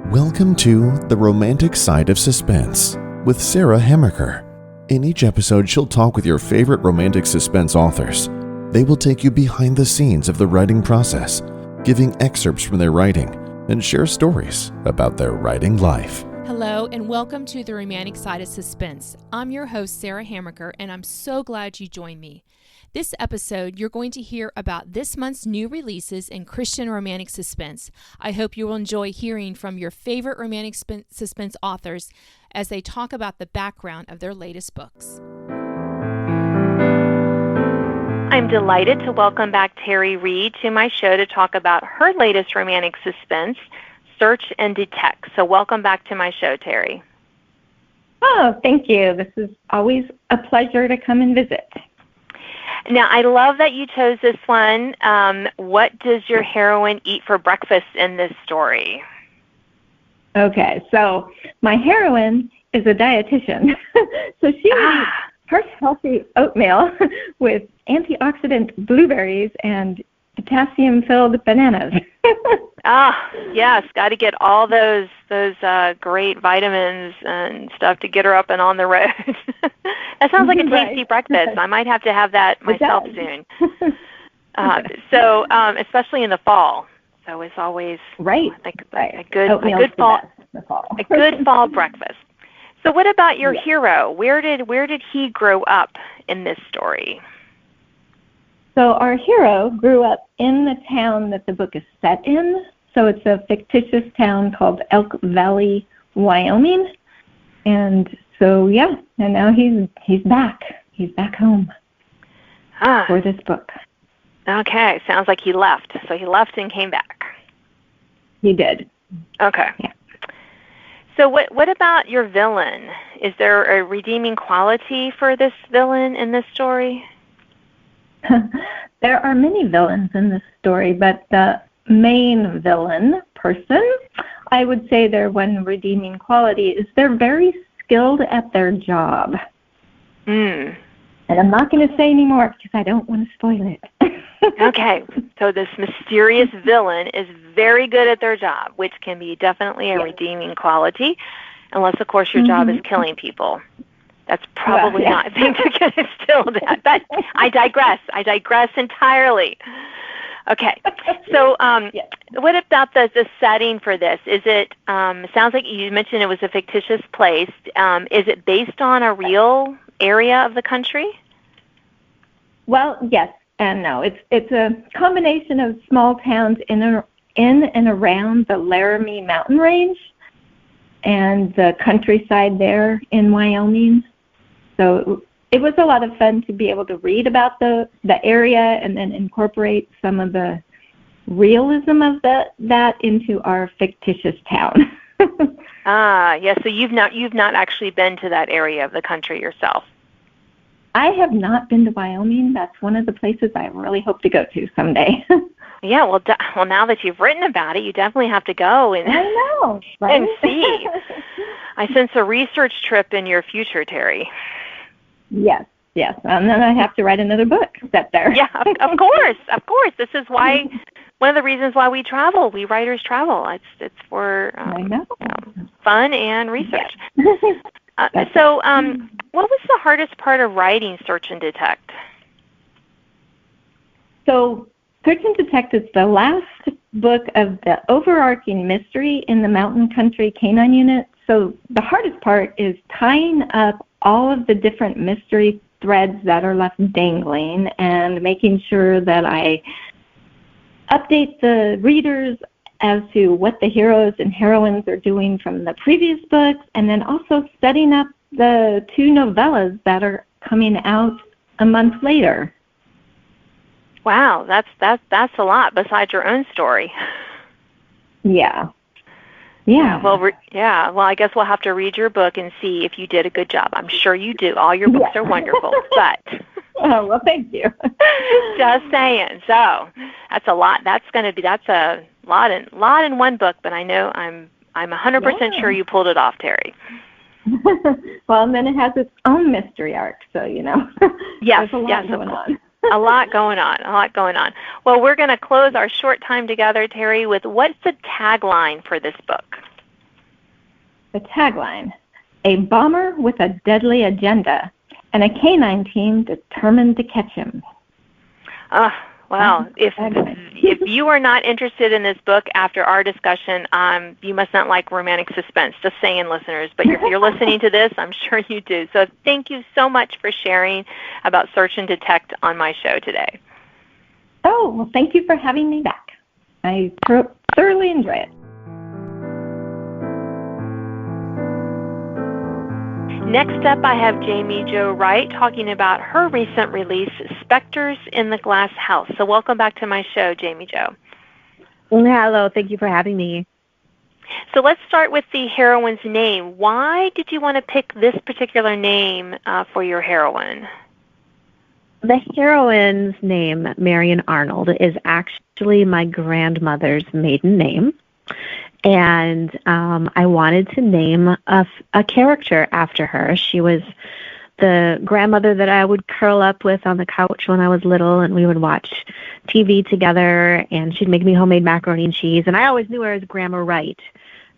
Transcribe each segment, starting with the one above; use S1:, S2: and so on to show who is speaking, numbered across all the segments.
S1: Welcome to The Romantic Side of Suspense with Sarah Hemmerker. In each episode, she'll talk with your favorite romantic suspense authors. They will take you behind the scenes of the writing process, giving excerpts from their writing, and share stories about their writing life.
S2: Hello and welcome to The Romantic Side of Suspense. I'm your host, Sarah Hemmerker, and I'm so glad you joined me. This episode, you're going to hear about this month's new releases in Christian romantic suspense. I hope you will enjoy hearing from your favorite romantic suspense authors as they talk about the background of their latest books. I'm delighted to welcome back Terri Reed to my show to talk about her latest romantic suspense, Search and Detect. So welcome back to my show, Terri.
S3: Oh, thank you. This is always a pleasure to come and visit.
S2: Now, I love that you chose this one. What does your heroine eat for breakfast in this story?
S3: Okay, so my heroine is a dietitian. So she eats her healthy oatmeal with antioxidant blueberries and potassium-filled bananas.
S2: Yes, got to get all those great vitamins and stuff to get her up and on the road. That sounds like a tasty breakfast. I might have to have that myself soon. So, especially in the fall. So it's always a good fall breakfast. So, what about your hero? Where did he grow up in this story?
S3: So our hero grew up in the town that the book is set in. So it's a fictitious town called Elk Valley, Wyoming. And so, and now he's back. He's back home for this book.
S2: Okay, sounds like he left. So he left and came back.
S3: He did.
S2: Okay.
S3: Yeah.
S2: So what about your villain? Is there a redeeming quality for this villain in this story?
S3: There are many villains in this story, but the main villain person, I would say their one redeeming quality is they're very skilled at their job. And I'm not going to say any more because I don't want to spoil it.
S2: Okay, so this mysterious villain is very good at their job, which can be definitely a redeeming quality, unless, of course, your job is killing people. That's probably not a thing to get instilled at. But I digress entirely. Okay. So what about the setting for this? Is it, sounds like you mentioned it was a fictitious place. Is it based on a real area of the country?
S3: Well, yes and no. It's a combination of small towns in and around the Laramie mountain range and the countryside there in Wyoming. So it was a lot of fun to be able to read about the area and then incorporate some of the realism of that into our fictitious town.
S2: So you've not actually been to that area of the country yourself.
S3: I have not been to Wyoming. That's one of the places I really hope to go to someday.
S2: Yeah, well, now that you've written about it, you definitely have to go and
S3: right?
S2: and see. I sense a research trip in your future, Terri.
S3: Yes, and then I have to write another book set there.
S2: Yeah, of course. This is why one of the reasons why we travel. We writers travel. It's for fun and research.
S3: Yes.
S2: What was the hardest part of writing Search and Detect?
S3: So, Search and Detect is the last book of the overarching mystery in the Mountain Country Canine Unit. So the hardest part is tying up all of the different mystery threads that are left dangling and making sure that I update the readers as to what the heroes and heroines are doing from the previous books, and then also setting up the two novellas that are coming out a month later.
S2: Wow, that's a lot besides your own story.
S3: Yeah.
S2: Well, I guess we'll have to read your book and see if you did a good job. I'm sure you do. All your books are wonderful, but
S3: oh, well, thank you.
S2: Just saying. So that's a lot. That's a lot in one book. But I know I'm 100% sure you pulled it off, Terri.
S3: Well, and then it has its own mystery arc, so
S2: Yes,
S3: there's a lot going on.
S2: A lot going on. Well, we're going to close our short time together, Terri, with what's the tagline for this book?
S3: The tagline, a bomber with a deadly agenda and a canine team determined to catch him.
S2: Wow. If you are not interested in this book after our discussion, you must not like romantic suspense. Just saying, listeners. But if you're listening to this, I'm sure you do. So thank you so much for sharing about Search and Detect on my show today.
S3: Oh, well, thank you for having me back. I thoroughly enjoy it.
S2: Next up, I have Jaime Jo Wright talking about her recent release, Specters in the Glass House. So welcome back to my show, Jaime Jo.
S4: Hello, thank you for having me.
S2: So let's start with the heroine's name. Why did you want to pick this particular name for your heroine?
S4: The heroine's name, Marion Arnold, is actually my grandmother's maiden name. And I wanted to name a character after her. She was the grandmother that I would curl up with on the couch when I was little, and we would watch TV together, and she'd make me homemade macaroni and cheese. And I always knew her as Grandma Wright,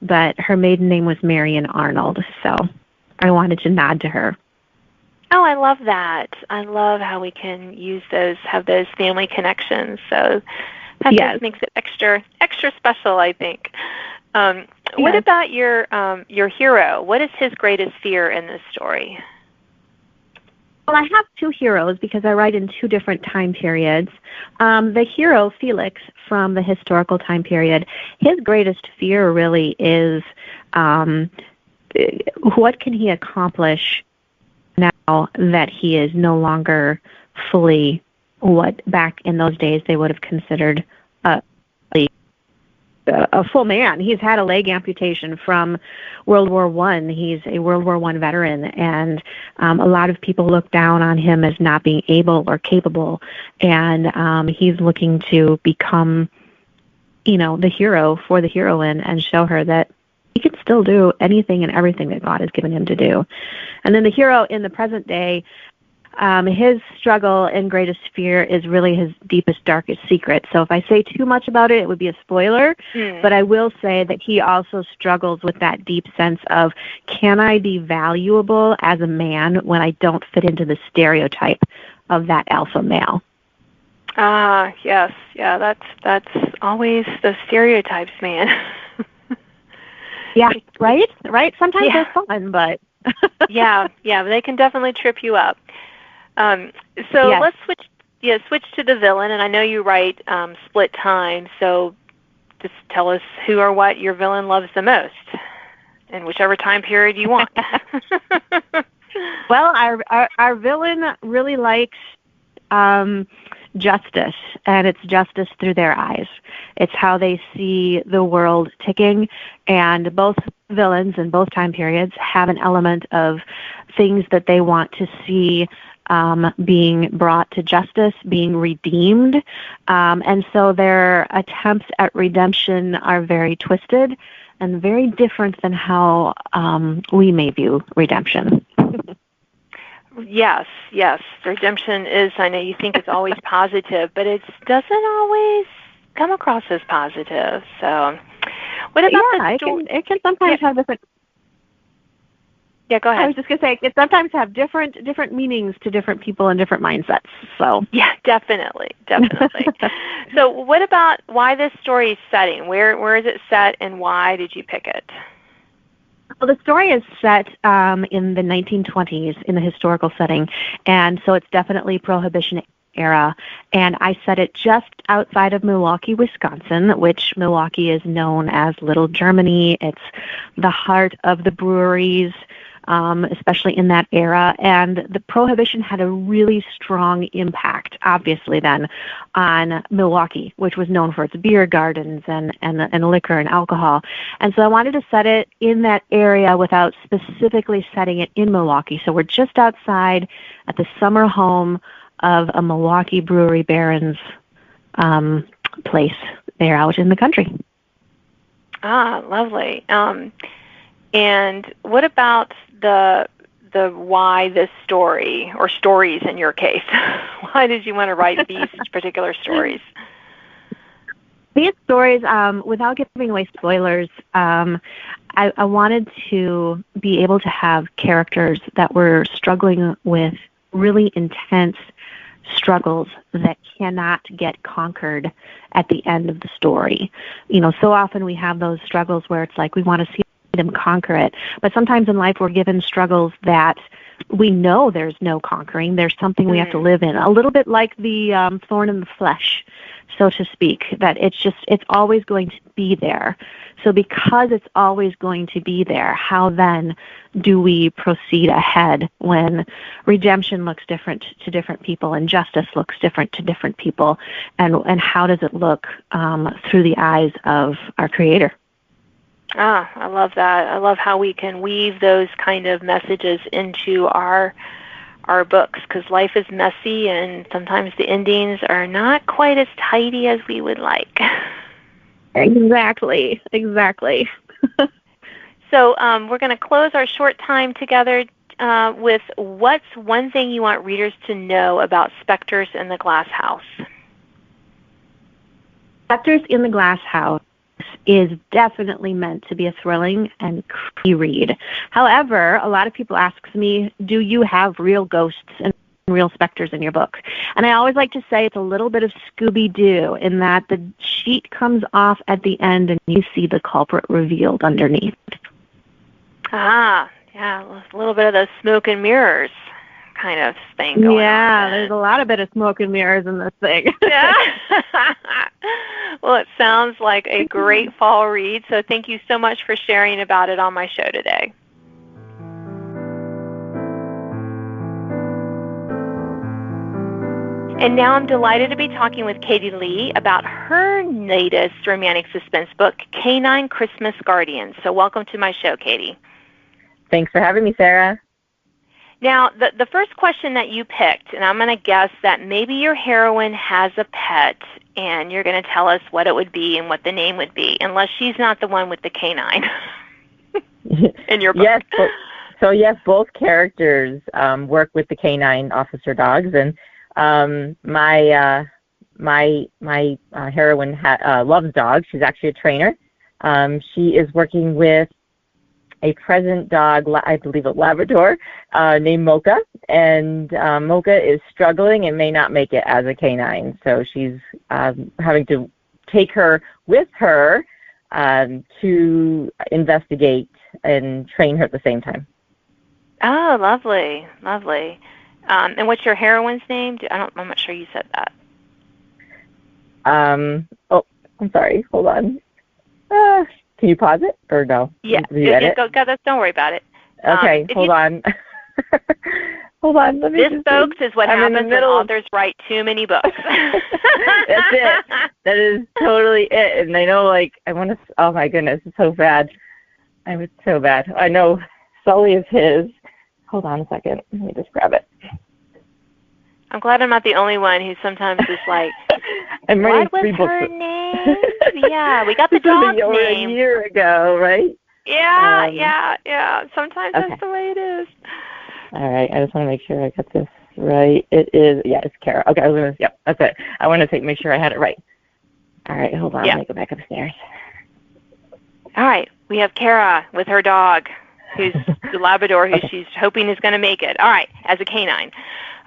S4: but her maiden name was Marion Arnold, so I wanted to nod to her.
S2: Oh, I love that. I love how we can have those family connections. So that just makes it extra special, I think. What about your hero? What is his greatest fear in this story?
S4: Well, I have two heroes because I write in two different time periods. The hero, Felix, from the historical time period, his greatest fear really is what can he accomplish now that he is no longer fully what back in those days they would have considered a full man. He's had a leg amputation from World War I. He's a World War I veteran, and a lot of people look down on him as not being able or capable, and he's looking to become, the hero for the heroine and show her that he can still do anything and everything that God has given him to do. And then the hero in the present day, his struggle and greatest fear is really his deepest, darkest secret. So if I say too much about it, it would be a spoiler. But I will say that he also struggles with that deep sense of, can I be valuable as a man when I don't fit into the stereotype of that alpha male?
S2: Yes. Yeah, that's always the stereotypes, man.
S4: Yeah, right? Sometimes they're fun, but...
S2: yeah, they can definitely trip you up. Let's switch to the villain, and I know you write split time, so just tell us who or what your villain loves the most, in whichever time period you want.
S4: Well, our villain really likes justice, and it's justice through their eyes. It's how they see the world ticking, and both villains in both time periods have an element of things that they want to see being brought to justice, being redeemed, and so their attempts at redemption are very twisted and very different than how we may view redemption.
S2: Yes. Redemption is, I know you think it's always positive, but it doesn't always come across as positive. So what about the story?
S4: It can sometimes have different...
S2: Yeah, go ahead.
S4: I was just going to say, it sometimes have different meanings to different people and different mindsets. So
S2: yeah, definitely. So what about why this story's setting? Where is it set, and why did you pick it?
S4: Well, the story is set in the 1920s in the historical setting, and so it's definitely Prohibition era. And I set it just outside of Milwaukee, Wisconsin, which Milwaukee is known as Little Germany. It's the heart of the breweries, especially in that era. And the Prohibition had a really strong impact, obviously, then on Milwaukee, which was known for its beer gardens and liquor and alcohol. And so I wanted to set it in that area without specifically setting it in Milwaukee. So we're just outside at the summer home of a Milwaukee brewery baron's place there out in the country.
S2: Lovely. And what about the why this story, or stories in your case? Why did you want to write these particular stories?
S4: These stories, without giving away spoilers, I wanted to be able to have characters that were struggling with really intense struggles that cannot get conquered at the end of the story. So often we have those struggles where it's like we want to see them conquer it. But sometimes in life we're given struggles that we know there's no conquering. There's something we have to live in. A little bit like the thorn in the flesh, so to speak, that it's always going to be there. So because it's always going to be there, how then do we proceed ahead when redemption looks different to different people and justice looks different to different people? And how does it look through the eyes of our Creator?
S2: Ah, I love that. I love how we can weave those kind of messages into our books, because life is messy and sometimes the endings are not quite as tidy as we would like.
S4: Exactly.
S2: So we're going to close our short time together with what's one thing you want readers to know about Specters in the Glass House?
S4: Specters in the Glass House is definitely meant to be a thrilling and creepy read. However, a lot of people ask me, do you have real ghosts and real specters in your book? And I always like to say it's a little bit of Scooby-Doo in that the sheet comes off at the end and you see the culprit revealed underneath.
S2: Ah, yeah, a little bit of those smoke and mirrors kind of thing going on.
S4: Yeah, there's a lot of bit of smoke and mirrors in this thing.
S2: Yeah. Well, it sounds like a great fall read, so thank you so much for sharing about it on my show today. And now I'm delighted to be talking with Katy Lee about her latest romantic suspense book, Canine Christmas Guardians. So welcome to my show, Katy.
S5: Thanks for having me, Sarah.
S2: Now, the first question that you picked, and I'm going to guess that maybe your heroine has a pet, and you're going to tell us what it would be and what the name would be, unless she's not the one with the canine in your book.
S5: Yes. Yes, both characters work with the canine officer dogs, and my heroine loves dogs. She's actually a trainer. She is working with a present dog, I believe a Labrador, named Mocha, and Mocha is struggling and may not make it as a canine, so she's having to take her with her to investigate and train her at the same time.
S2: Oh, lovely, lovely. And what's your heroine's name? I'm not sure you said that.
S5: I'm sorry. Hold on. Can you pause it or no?
S2: Yeah. Don't worry about it.
S5: Okay. Hold on. Hold on. Let me
S2: folks, is what happens when authors write too many books.
S5: That's it. That is totally it. And I know, I want to. Oh my goodness, it's so bad. It's so bad. I know Sully is his. Hold on a second. Let me just grab it.
S2: I'm glad I'm not the only one who sometimes is like,
S5: I'm
S2: what was her name? Yeah, we got the dog's name.
S5: A year ago, right?
S2: Yeah. Sometimes that's the way it is.
S5: All right, I just want to make sure I got this right. It is, it's Kara. Okay, that's it. I want to make sure I had it right. All right, hold on. Let me go back upstairs.
S2: All right, we have Kara with her dog, who's the Labrador, who she's hoping is going to make it. All right, as a canine.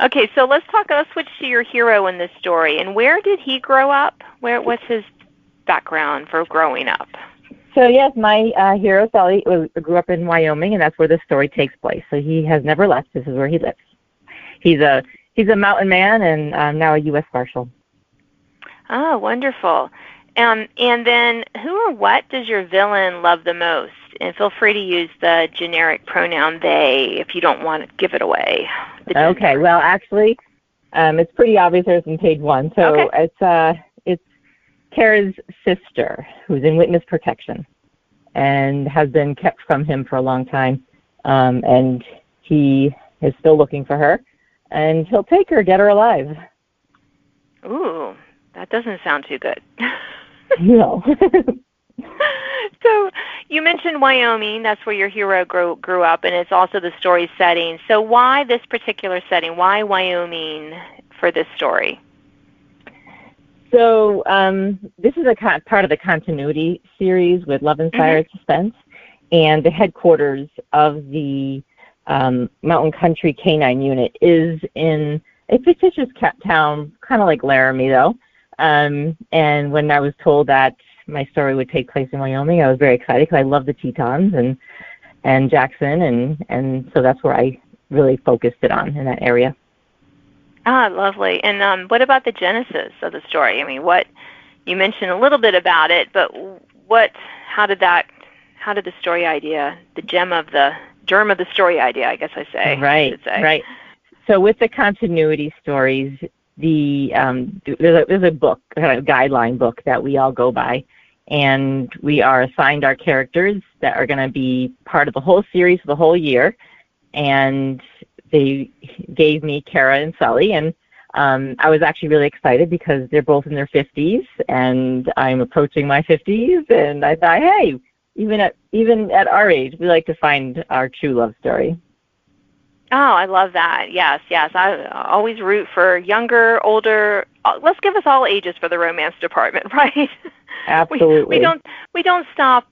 S2: Okay, so let's switch to your hero in this story. And where did he grow up? What's his background for growing up?
S5: So yes, my hero Sully grew up in Wyoming, and that's where this story takes place. So he has never left. This is where he lives. He's a mountain man and now a U.S. Marshal.
S2: Oh, wonderful. And then who or what does your villain love the most? And feel free to use the generic pronoun they if you don't want to give it away.
S5: Okay, well, actually, it's pretty obvious there's in page 1. So it's Tara's sister, who's in witness protection and has been kept from him for a long time. And he is still looking for her, and he'll take her, get her alive.
S2: Ooh, that doesn't sound too good.
S5: No.
S2: So you mentioned Wyoming. That's where your hero grew up, and it's also the story setting. So why this particular setting? Why Wyoming for this story?
S5: So this is a part of the continuity series with Romantic Side of Suspense, and the headquarters of the Mountain Country Canine Unit is in a fictitious town, kind of like Laramie, though. And when I was told that my story would take place in Wyoming, I was very excited because I love the Tetons and Jackson, and so that's where I really focused it on, in that area.
S2: Ah, lovely. And what about the genesis of the story? I mean, you mentioned a little bit about it, but how did the story idea, the germ of the story idea, I guess I should say.
S5: Right. So with the continuity stories, there's a book, kind of guideline book that we all go by, and we are assigned our characters that are going to be part of the whole series for the whole year, and they gave me Kara and Sully, and I was actually really excited because they're both in their 50s, and I'm approaching my 50s, and I thought, hey, even at our age, we like to find our true love story.
S2: Oh, I love that. Yes. I always root for younger, older. Let's give us all ages for the romance department, right?
S5: Absolutely.
S2: We don't stop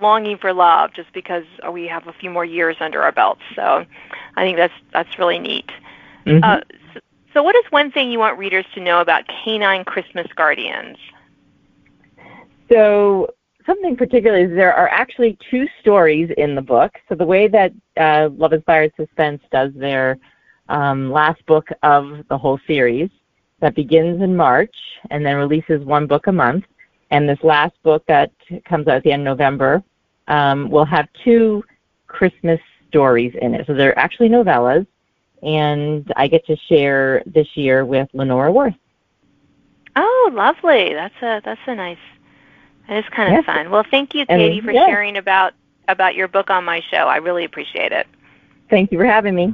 S2: longing for love just because we have a few more years under our belts. So I think that's really neat.
S5: Mm-hmm.
S2: So what is one thing you want readers to know about canine Christmas guardians?
S5: So something particular is there are actually 2 stories in the book. So the way that Love Inspired Suspense does their last book of the whole series, that begins in March and then releases 1 book a month. And this last book that comes out at the end of November will have 2 Christmas stories in it. So they're actually novellas, and I get to share this year with Lenora Worth.
S2: Oh, lovely. That's a nice. That is kind of fun. Well, thank you, Katy, for sharing about your book on my show. I really appreciate it.
S5: Thank you for having me.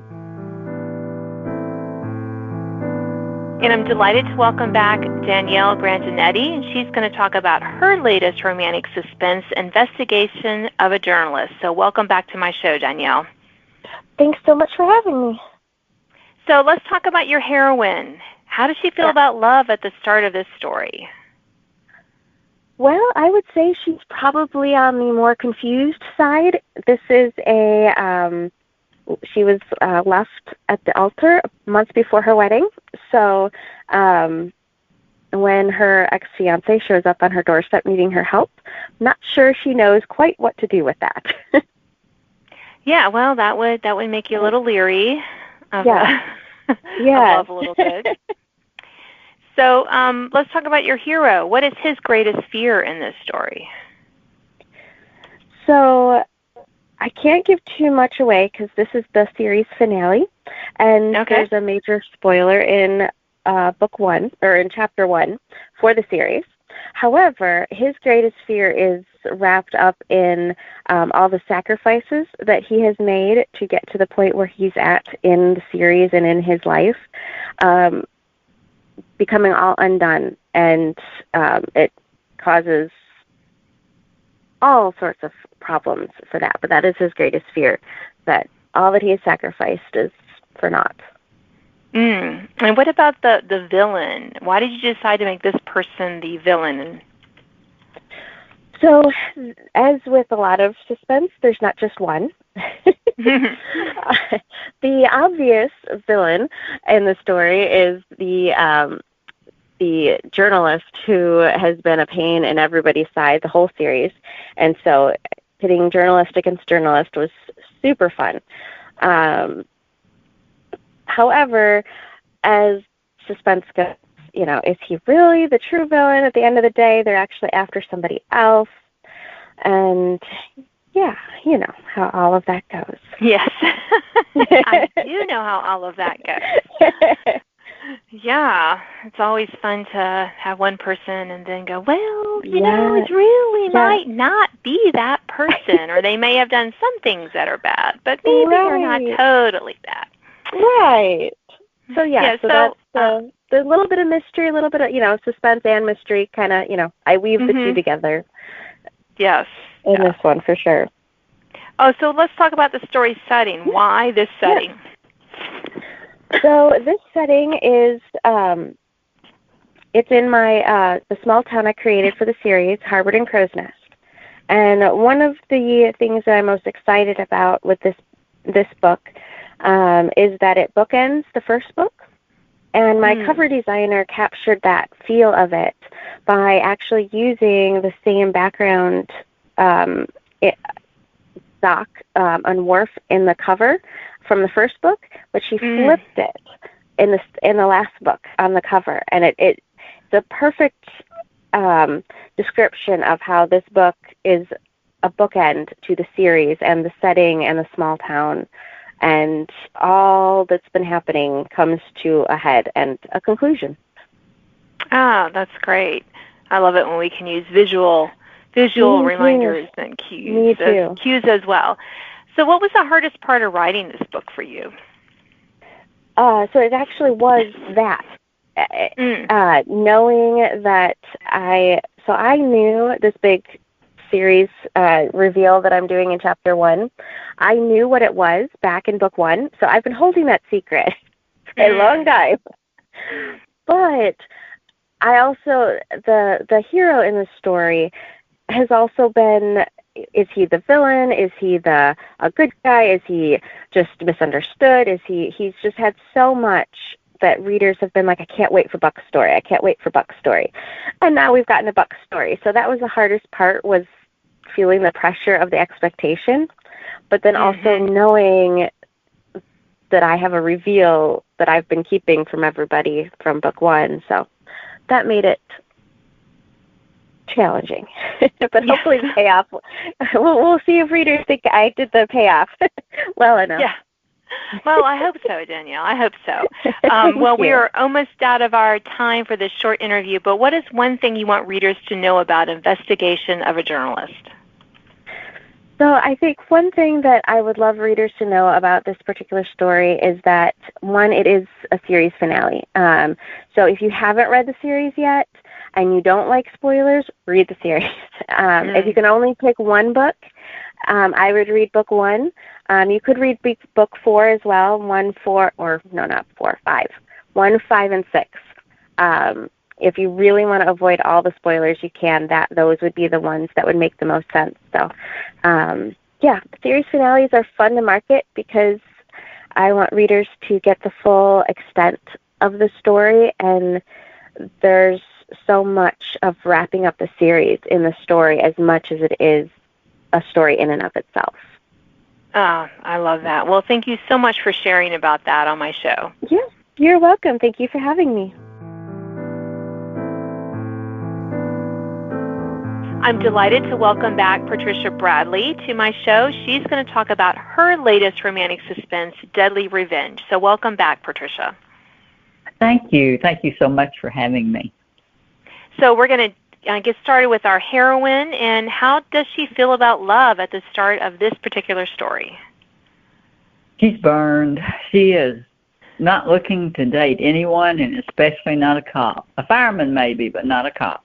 S2: And I'm delighted to welcome back Danielle Grandinetti, and she's going to talk about her latest romantic suspense, Investigation of a Journalist. So welcome back to my show, Danielle.
S6: Thanks so much for having me.
S2: So let's talk about your heroine. How does she feel about love at the start of this story?
S6: Well, I would say she's probably on the more confused side. This is she was left at the altar months before her wedding. So when her ex-fiancé shows up on her doorstep needing her help, I'm not sure she knows quite what to do with that.
S2: Yeah, well, that would make you a little leery of
S6: yeah.
S2: love a little bit. So let's talk about your hero. What is his greatest fear in this story?
S6: So I can't give too much away because this is the series finale, and there's a major spoiler in book 1, or in chapter 1 for the series. However, his greatest fear is wrapped up in all the sacrifices that he has made to get to the point where he's at in the series and in his life. Becoming all undone, and it causes all sorts of problems for that. But that is his greatest fear, that all that he has sacrificed is for naught.
S2: And what about the villain? Why did you decide to make this person the villain?
S6: So, as with a lot of suspense, there's not just one. The obvious villain in the story is the journalist who has been a pain in everybody's side the whole series, and so pitting journalist against journalist was super fun. However, as suspense goes, is he really the true villain? At the end of the day, they're actually after somebody else, and yeah, you know how all of that goes.
S2: Yes, I do know how all of that goes. Yeah, it's always fun to have one person and then go, well, you know, it really might not be that person, or they may have done some things that are bad, but maybe they're not totally bad.
S6: Right. So, so that's the little bit of mystery, a little bit of, suspense and mystery, kind of, I weave the two together.
S2: Yes.
S6: In this one, for sure.
S2: Oh, so let's talk about the story setting. Why this setting?
S6: Yeah. So this setting is, it's in the small town I created for the series, Harvard and Crow's Nest. And one of the things that I'm most excited about with this book is that it bookends the first book. And my cover designer captured that feel of it by actually using the same background dock on Worf in the cover from the first book, but she flipped it in the last book on the cover, and it's a perfect description of how this book is a bookend to the series and the setting and the small town. And all that's been happening comes to a head and a conclusion.
S2: Ah, that's great. I love it when we can use visual reminders and cues as well. So what was the hardest part of writing this book for you?
S6: So it actually was that. Knowing that I knew this big series reveal that I'm doing in chapter 1. I knew what it was back in book 1, so I've been holding that secret for a long time. But I also, the hero in the story has also been, is he the villain? Is he a good guy? Is he just misunderstood? He's just had so much that readers have been like, I can't wait for Buck's story. I can't wait for Buck's story. And now we've gotten a Buck's story. So that was the hardest part, was feeling the pressure of the expectation, but then also knowing that I have a reveal that I've been keeping from everybody from book 1. So that made it challenging. But hopefully the payoff, we'll see if readers think I did the payoff well enough.
S2: Yeah. Well, I hope so, Danielle. I hope so. Well, we are almost out of our time for this short interview, but what is one thing you want readers to know about Investigation of a Journalist?
S6: So I think one thing that I would love readers to know about this particular story is that, one, it is a series finale. So if you haven't read the series yet and you don't like spoilers, read the series. If you can only pick one book, I would read book 1. You could read book 4 as well, 1, 5, and 6. If you really want to avoid all the spoilers, you can. Those would be the ones that would make the most sense. So, series finales are fun to market because I want readers to get the full extent of the story, and there's so much of wrapping up the series in the story as much as it is a story in and of itself.
S2: I love that. Well, thank you so much for sharing about that on my show.
S6: Yeah, you're welcome. Thank you for having me.
S2: I'm delighted to welcome back Patricia Bradley to my show. She's going to talk about her latest romantic suspense, Deadly Revenge. So welcome back, Patricia.
S7: Thank you. Thank you so much for having me.
S2: So we're going to get started with our heroine, and how does she feel about love at the start of this particular story?
S7: She's burned. She is not looking to date anyone, and especially not a cop. A fireman maybe, but not a cop.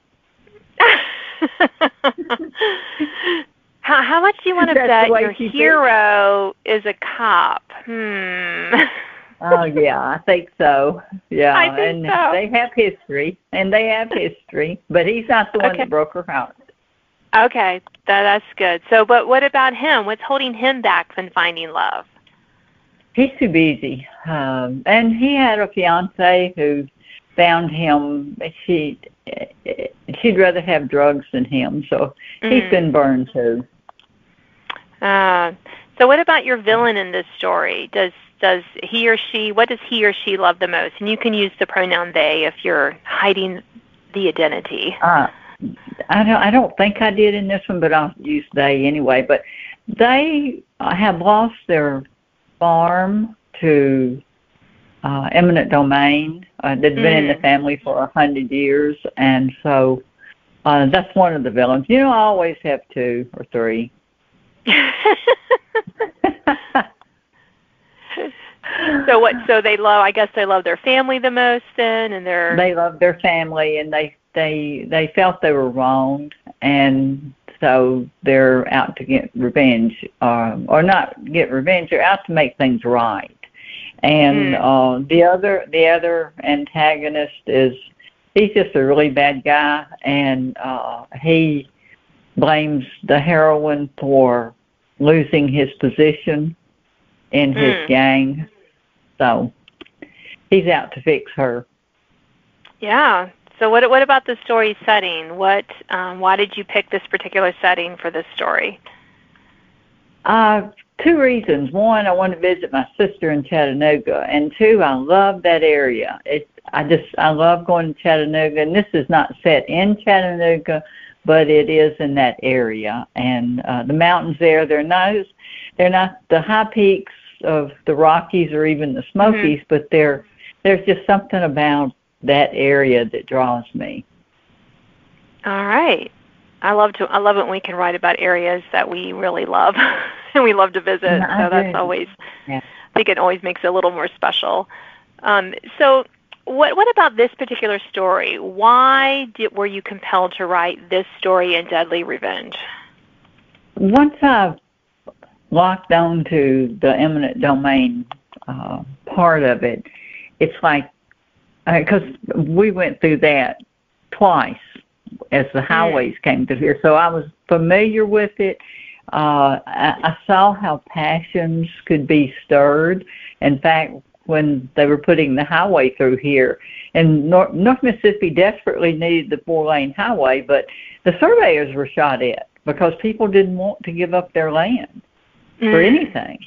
S2: How much do you want to bet your hero is a cop?
S7: Oh, yeah, I think so. Yeah,
S2: I think so.
S7: They have history, but he's not the one that broke her heart.
S2: Okay, that's good. So, but what about him? What's holding him back from finding love?
S7: He's too busy. And he had a fiancée who found him. She'd rather have drugs than him, so he's been burned too.
S2: So what about your villain in this story? Does he or she, what does he or she love the most? And you can use the pronoun they if you're hiding the identity.
S7: I don't think I did in this one, but I'll use they anyway. But they have lost their farm to eminent domain. They've been in the family for 100 years, and so that's one of the villains. You know, I always have 2 or 3.
S2: So what? So they love. I guess they love their family the most, then, and
S7: they love their family, and they felt they were wronged, and so they're out to get revenge, or not get revenge. They're out to make things right. And the other antagonist he's just a really bad guy, and he blames the heroine for losing his position in his gang. So he's out to fix her.
S2: Yeah. So what about the story setting? Why did you pick this particular setting for this story?
S7: 2 reasons. 1, I want to visit my sister in Chattanooga, and 2, I love that area. I love going to Chattanooga, and this is not set in Chattanooga, but it is in that area. And the mountains there, they're not the high peaks of the Rockies or even the Smokies, but there's just something about that area that draws me.
S2: All right. I love it when we can write about areas that we really love and we love to visit. So that's always, I think it always makes it a little more special. So what about this particular story? Why were you compelled to write this story in Deadly Revenge?
S7: Once I locked on to the eminent domain part of it, it's like, because we went through that twice as the highways came through here, so I was familiar with it. I saw how passions could be stirred. In fact, when they were putting the highway through here, and North Mississippi desperately needed the 4-lane highway, but the surveyors were shot at because people didn't want to give up their land for anything,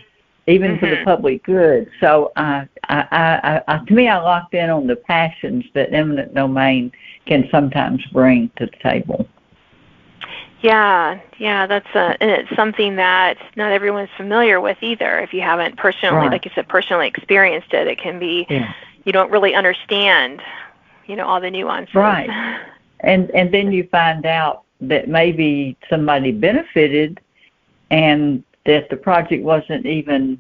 S7: even for the public good. So to me, I locked in on the passions that eminent domain can sometimes bring to the table.
S2: Yeah, and it's something that not everyone's familiar with either. If you haven't personally, like you said, personally experienced it, it can be, you don't really understand, all the nuances.
S7: Right. And then you find out that maybe somebody benefited and that the project wasn't even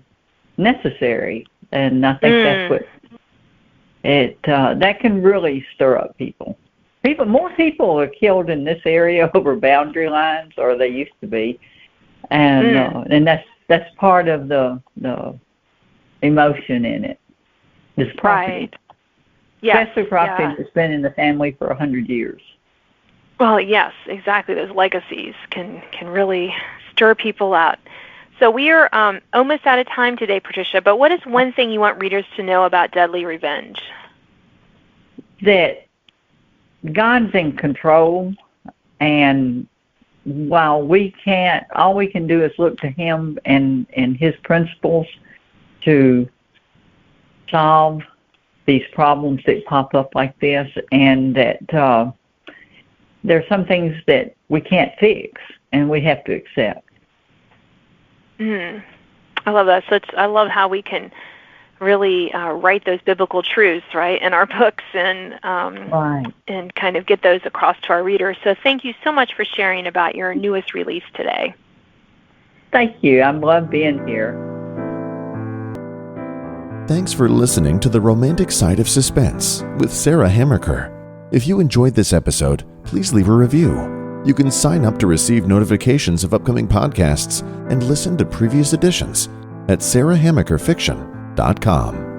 S7: necessary. And I think that's what that can really stir up people. More people are killed in this area over boundary lines, or they used to be, and that's part of the emotion in it. This property,
S2: right? Yes,
S7: especially property that's been in the family for 100 years.
S2: Well, yes, exactly. Those legacies can really stir people up. So we are almost out of time today, Patricia. But what is one thing you want readers to know about Deadly Revenge?
S7: That God's in control, and while we can't, all we can do is look to Him and His principles to solve these problems that pop up like this, and that there's some things that we can't fix, and we have to accept.
S2: I love that. So I love how we can really write those biblical truths, right, in our books and kind of get those across to our readers. So thank you so much for sharing about your newest release today.
S7: Thank you. I love being here.
S1: Thanks for listening to The Romantic Side of Suspense with Sarah Hammaker. If you enjoyed this episode, please leave a review. You can sign up to receive notifications of upcoming podcasts and listen to previous editions at sarahhammakerfiction.com.